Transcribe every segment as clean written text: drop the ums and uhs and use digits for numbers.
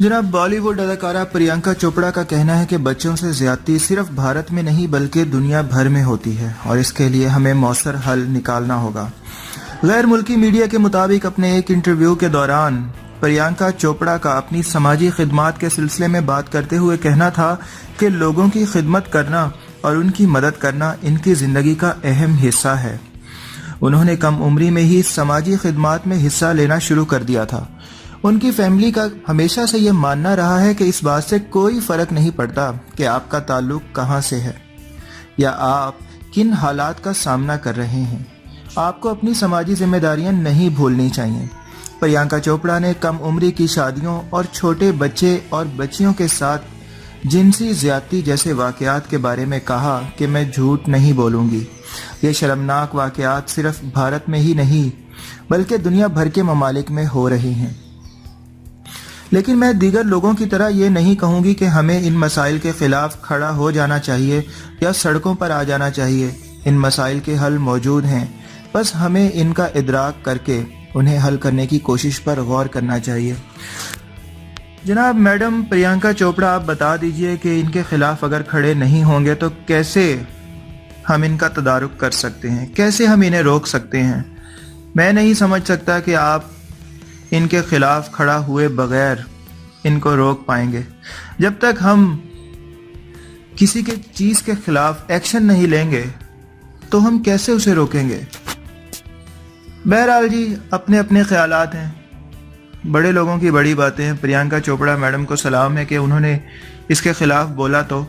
जनाब, बॉलीवुड अदाकारा प्रियंका चोपड़ा का कहना है कि बच्चों से ज्यादती सिर्फ भारत में नहीं बल्कि दुनिया भर में होती है और इसके लिए हमें मौसर हल निकालना होगा। गैर मुल्की मीडिया के मुताबिक अपने एक इंटरव्यू के दौरान प्रियंका चोपड़ा का अपनी समाजी खिदमत के सिलसिले में बात करते हुए कहना था कि लोगों की खिदमत करना और उनकी मदद करना इनकी जिंदगी का अहम हिस्सा है। उन्होंने कम उम्री में ही समाजी खिदमत में हिस्सा लेना शुरू कर दिया था। उनकी फैमिली का हमेशा से ये मानना रहा है कि इस बात से कोई फर्क नहीं पड़ता कि आपका ताल्लुक कहाँ से है या आप किन हालात का सामना कर रहे हैं, आपको अपनी समाजी जिम्मेदारियां नहीं भूलनी चाहिए। प्रियंका चोपड़ा ने कम उम्री की शादियों और छोटे बच्चे और बच्चियों के साथ जिनसी ज्यादती जैसे वाकयात के बारे में कहा कि मैं झूठ नहीं बोलूंगी। ये शर्मनाक वाकयात सिर्फ भारत में ही नहीं बल्कि दुनिया भर के ममालिक में हो रही हैं। लेकिन मैं दीगर लोगों की तरह ये नहीं कहूँगी कि हमें इन मसाइल के खिलाफ खड़ा हो जाना चाहिए या सड़कों पर आ जाना चाहिए। इन मसाइल के हल मौजूद हैं, बस हमें इनका इदराक करके उन्हें हल करने की कोशिश पर गौर करना चाहिए। जनाब, मैडम प्रियंका चोपड़ा, आप बता दीजिए कि इनके खिलाफ अगर खड़े नहीं होंगे तो कैसे हम इनका तदारुक कर सकते हैं, कैसे हम इन्हें रोक सकते हैं। मैं नहीं समझ सकता कि आप इनके खिलाफ खड़ा हुए बगैर इनको रोक पाएंगे। जब तक हम किसी के चीज के खिलाफ एक्शन नहीं लेंगे तो हम कैसे उसे रोकेंगे। बहरहाल जी, अपने अपने ख्यालात हैं, बड़े लोगों की बड़ी बातें हैं। प्रियंका चोपड़ा मैडम को सलाम है कि उन्होंने इसके खिलाफ बोला, तो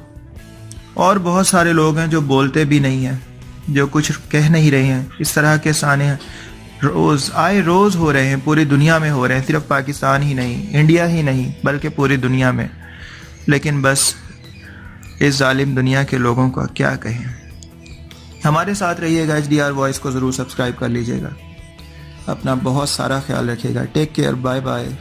और बहुत सारे लोग हैं जो बोलते भी नहीं हैं, जो कुछ कह नहीं रहे हैं। इस तरह के साने रोज हो रहे हैं, पूरी दुनिया में हो रहे हैं, सिर्फ पाकिस्तान ही नहीं, इंडिया ही नहीं बल्कि पूरी दुनिया में। लेकिन बस इस जालिम दुनिया के लोगों का क्या कहें। हमारे साथ रहिएगा, HDR वॉइस को ज़रूर सब्सक्राइब कर लीजिएगा। अपना बहुत सारा ख्याल रखिएगा। Take care, bye bye.